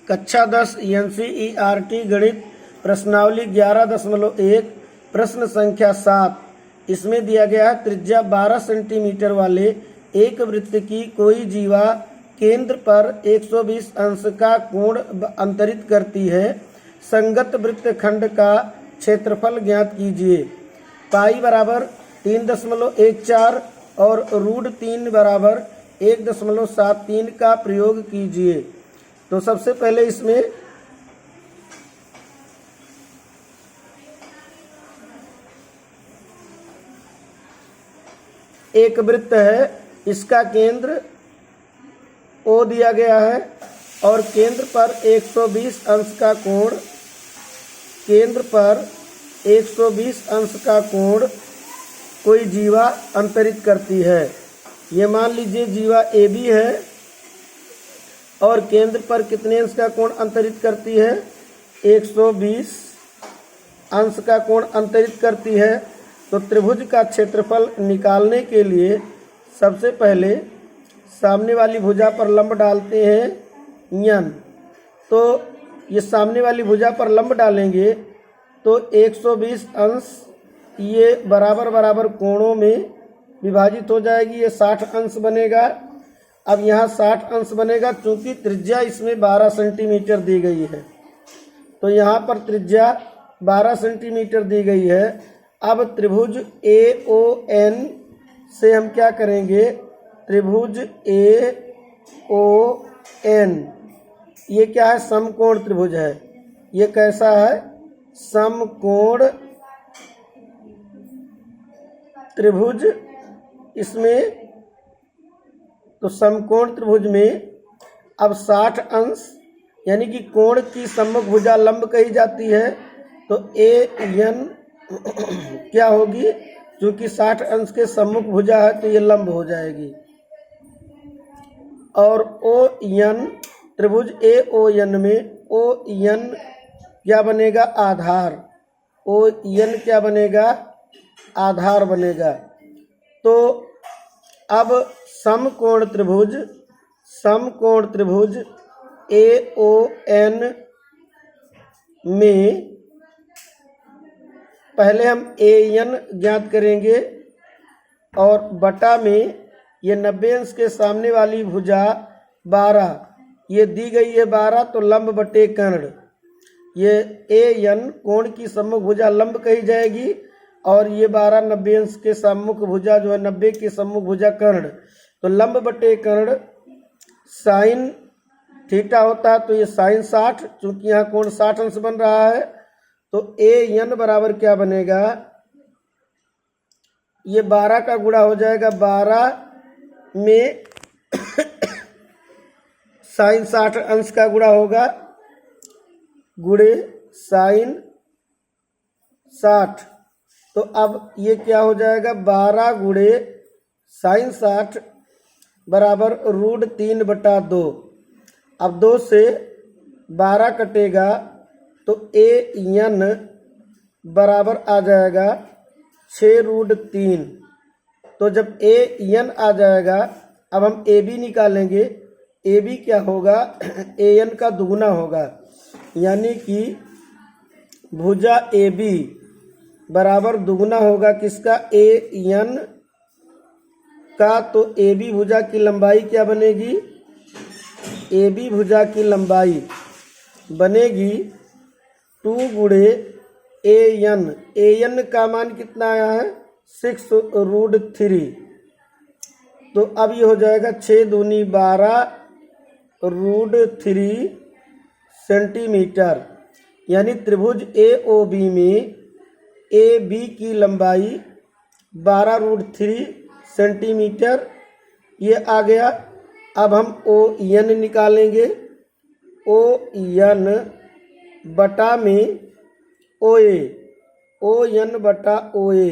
कक्षा 10 NCERT गणित प्रश्नावली 11.1 प्रश्न संख्या 7। इसमें दिया गया है त्रिज्या 12 सेंटीमीटर वाले एक वृत्त की कोई जीवा केंद्र पर 120 अंश का कोण अंतरित करती है। संगत वृत्तखंड का क्षेत्रफल ज्ञात कीजिए। पाई बराबर 3.14 और √3 बराबर 1.73 का प्रयोग कीजिए। तो सबसे पहले इसमें एक वृत्त है, इसका केंद्र O दिया गया है और केंद्र पर 120 अंश का कोण, केंद्र पर 120 अंश का कोण कोई जीवा अंतरित करती है। ये मान लीजिए जीवा AB है और केंद्र पर कितने अंश का कोण अंतरित करती है? 120 अंश का कोण अंतरित करती है। तो त्रिभुज का क्षेत्रफल निकालने के लिए सबसे पहले सामने वाली भुजा पर लंब डालते हैं यन। तो ये सामने वाली भुजा पर लंब डालेंगे तो 120 अंश ये बराबर बराबर कोणों में विभाजित हो जाएगी, ये 60 अंश बनेगा। अब यहाँ 60 अंश बनेगा क्योंकि त्रिज्या इसमें 12 सेंटीमीटर दी गई है, तो यहाँ पर त्रिज्या 12 सेंटीमीटर दी गई है। अब त्रिभुज AON से हम क्या करेंगे? त्रिभुज AON ये क्या है? समकोण त्रिभुज है। ये कैसा है? समकोण त्रिभुज। इसमें तो समकोण त्रिभुज में अब 60 अंश यानी कि कोण की सम्मुख भुजा लंब कही जाती है, तो AN क्या होगी? क्योंकि 60 अंश के सम्मुख भुजा है तो ये लंब हो जाएगी। और ON त्रिभुज AON में ON क्या बनेगा? आधार। ON क्या बनेगा? आधार बनेगा। तो अब समकोण त्रिभुज AON में पहले हम AN ज्ञात करेंगे और बटा में ये 90 अंश के सामने वाली भुजा 12 ये दी गई है 12, तो लंब बटे कर्ण। ये AN कोण की सम्मुख भुजा लंब कही जाएगी और ये 12 90 अंश के सम्मुख भुजा जो है 90 के सम्मुख भुजा कर्ण। तो लंब बटे कर्ण साइन थीटा होता है, तो ये साइन 60, चूंकि यहाँ कोण 60 अंश बन रहा है तो AN बराबर क्या बनेगा? ये 12 का गुणा हो जाएगा 12 में साइन 60 अंश का गुणा होगा गुणे साइन 60। तो अब ये क्या हो जाएगा? 12 गुणे साइन 60 बराबर √3 बटा 2। अब 2 से 12 कटेगा तो AN बराबर आ जाएगा 6√3। तो जब AN आ जाएगा, अब हम AB निकालेंगे। AB क्या होगा? AN का दुगुना होगा, यानी कि भुजा AB बराबर दुगुना होगा किसका? AN का। तो AB भुजा की लंबाई क्या बनेगी? AB भुजा की लंबाई बनेगी 2 गुणे AN का मान कितना आया है? 6√3। तो अब ये हो जाएगा 6 दूनी 12 √3 सेंटीमीटर। यानी त्रिभुज AOB में AB की लंबाई 12√3 सेंटीमीटर ये आ गया। अब हम ON निकालेंगे। ON बटा में ON बटा OA।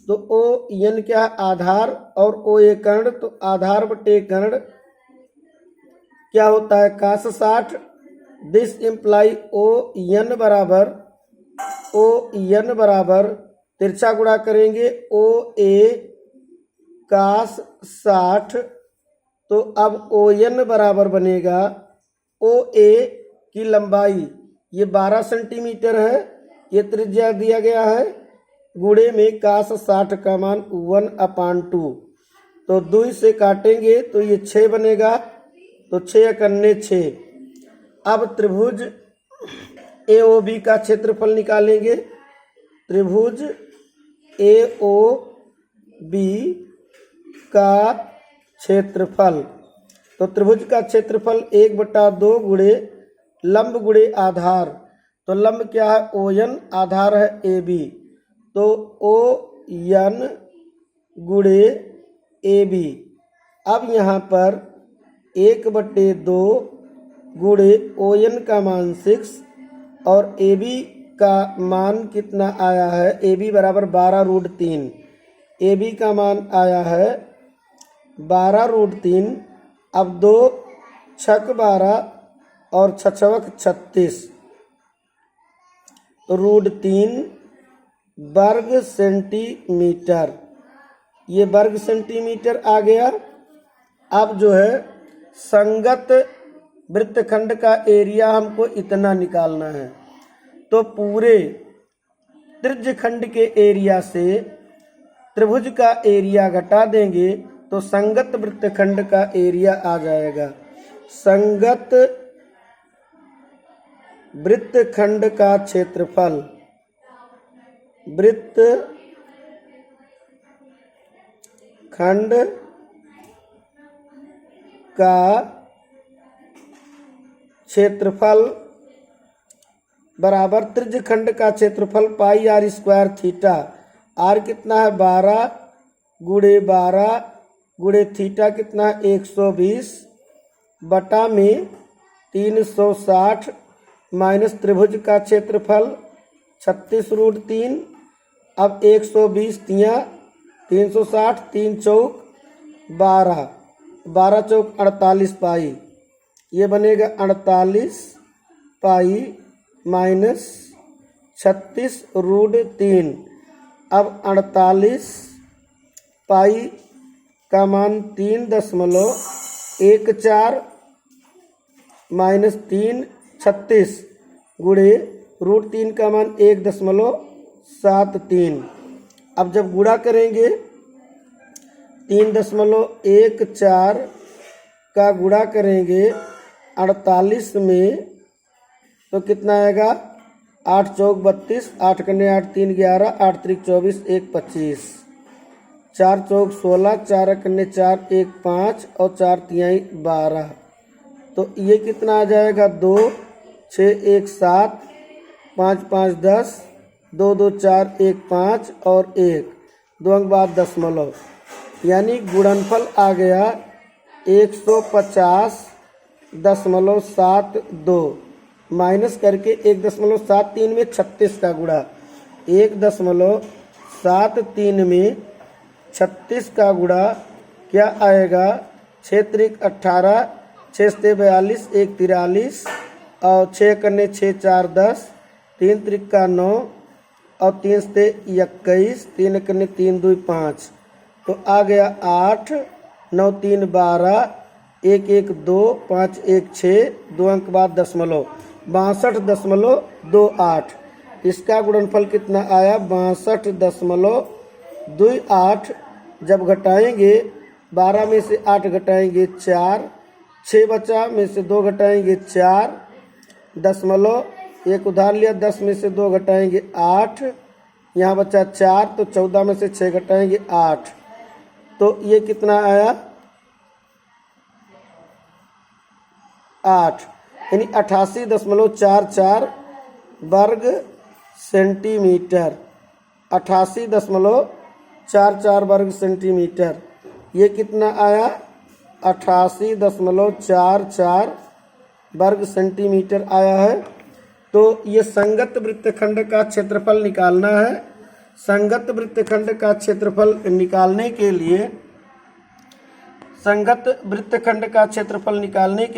तो ON क्या? आधार और OA कर्ण। तो आधार बटे कर्ण क्या होता है? cos 60। दिस इम्प्लाई ON बराबर तिरछा गुणा करेंगे OA cos 60। तो अब ON बराबर बनेगा OA की लंबाई ये 12 सेंटीमीटर है, ये त्रिज्या दिया गया है, गुणे में cos 60 का मान 1/2, तो 2 से काटेंगे तो ये 6 बनेगा, तो 6 एकन्ने 6। अब त्रिभुज AOB का क्षेत्रफल निकालेंगे। त्रिभुज AOB का क्षेत्रफल, तो त्रिभुज का क्षेत्रफल 1/2 गुणे लंब गुणे आधार, तो लंब क्या है ON, आधार है AB, तो ON गुणे AB। अब यहाँ पर 1/2 गुणे ON का मान 6 और AB का मान कितना आया है, AB बराबर 12√3, AB का मान आया है 12√3। अब 2 छक 12 और छछवक 36, √3 वर्ग सेंटीमीटर, ये वर्ग सेंटीमीटर आ गया। अब जो है संगत वृत्तखंड का एरिया हमको इतना निकालना है, तो पूरे त्रिज्यखंड के एरिया से त्रिभुज का एरिया घटा देंगे तो संगत वृत्तखंड का एरिया आ जाएगा। संगत वृत्तखंड का क्षेत्रफल, वृत्तखंड का क्षेत्रफल बराबर त्रिज्यखंड का क्षेत्रफल πr² थीटा, r कितना है 12 गुणे 12 गुणे थीटा कितना है 120 बटा में 360 माइनस त्रिभुज का क्षेत्रफल 36√3। अब 120 तियाँ 360, 3 चौक 12, 12 चौक 48 पाई, ये बनेगा 48 पाई माइनस 36√3। अब 48 पाई का मान 3.14 माइनस 3 36 गुणे √3 का मान 1.73। अब जब गुणा करेंगे 3.14 का गुणा करेंगे 48 में तो कितना आएगा 8 चौक 32, 8 कन्ने 8 3 11, 8 त्रिक 24, 1 25, 4 चौक 16, 4 कन्ने 4 1 5 और 4 तिहाई 12, तो ये कितना आ जाएगा 2 6 1 7, 5 5 10, 2 2 4 1 5 और 1 2 अंक बाद दशमलव, यानी गुणनफल आ गया 150.72 माइनस करके 1.73 में 36 का गुणा, 1.73 में 36 का गुणा क्या आएगा 6 त्रिक 18, 6 से 42, 1 43 और 6 कन्ने 6 4 10, 3 त्रिक का 9 और 3 से 21, 3 कन्ने 3 2 5, तो आ गया 8 9 3 12, 1 1 2 5 1 6 2 अंक बाद दशमलव 62.28। इसका गुणनफल कितना आया 62.28। जब घटाएंगे 12 में से 8 घटाएंगे 4, 6 बचा में से 2 घटाएंगे 4 दशमलव, एक उधार लिया 10 में से 2 घटाएंगे 8, यहाँ बचा 4 तो 14 में से 6 घटाएंगे 8, तो ये कितना आया 8, यानी 88.44 वर्ग सेंटीमीटर, 88.44 वर्ग सेंटीमीटर, ये कितना आया 88.44 वर्ग सेंटीमीटर आया है। तो ये संगत वृत्तखंड का क्षेत्रफल निकालना है। संगत वृत्तखंड का क्षेत्रफल निकालने के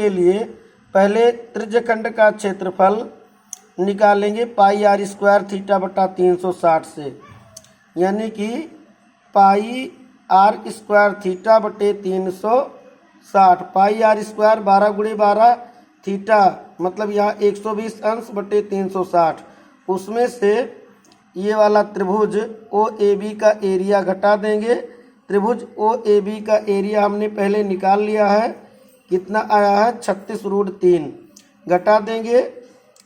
लिए पहले त्रिज्यखंड का क्षेत्रफल निकालेंगे πr² थीटा बटा 360 से, यानी कि πr² थीटा बटे 360, πr² 12 गुणे 12 थीटा मतलब यहाँ 120 अंश बटे 360, उसमें से ये वाला त्रिभुज ओ ए बी का एरिया घटा देंगे। त्रिभुज ओ ए बी का एरिया हमने पहले निकाल लिया है, कितना आया है 36√3, घटा देंगे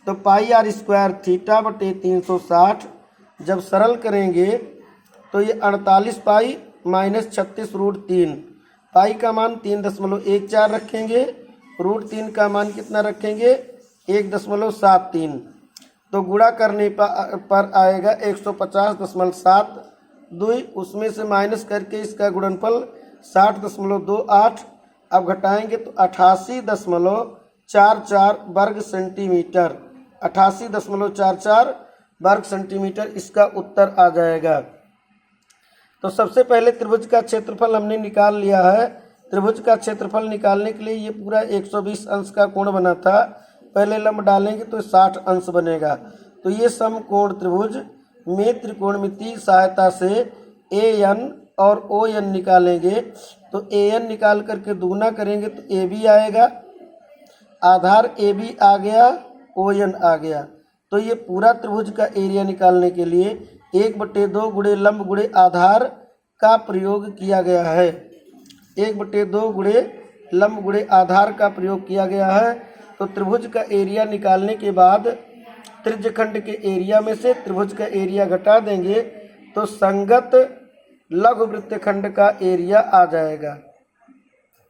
तो पाई आर स्क्वायर थीटा बटे 360। जब सरल करेंगे तो ये 48 पाई माइनस 36√3, पाई का मान 3.14 रखेंगे, √3 का मान कितना रखेंगे 1.73, तो गुणा करने पर आएगा 150.72, उसमें से माइनस करके इसका गुणनफल 60.28। अब घटाएंगे तो 88.44 वर्ग सेंटीमीटर, 88.44 वर्ग सेंटीमीटर इसका उत्तर आ जाएगा। तो सबसे पहले त्रिभुज का क्षेत्रफल हमने निकाल लिया है। त्रिभुज का क्षेत्रफल निकालने के लिए ये पूरा 120 अंश का कोण बना था, पहले लंब डालेंगे तो 60 अंश बनेगा। तो ये समकोण त्रिभुज में त्रिकोणमितीय सहायता से AN और ON निकालेंगे। तो AN निकाल करके दुगना करेंगे तो AB आएगा, आधार AB आ गया, ON आ गया। तो ये पूरा त्रिभुज का एरिया निकालने के लिए 1/2 गुणे लंब गुणे आधार का प्रयोग किया गया है, 1/2 गुणे लंब गुणे आधार का प्रयोग किया गया है। तो त्रिभुज का एरिया निकालने के बाद त्रिज्यखंड के एरिया में से त्रिभुज का एरिया घटा देंगे तो संगत लघु वृत्तखंड का एरिया आ जाएगा।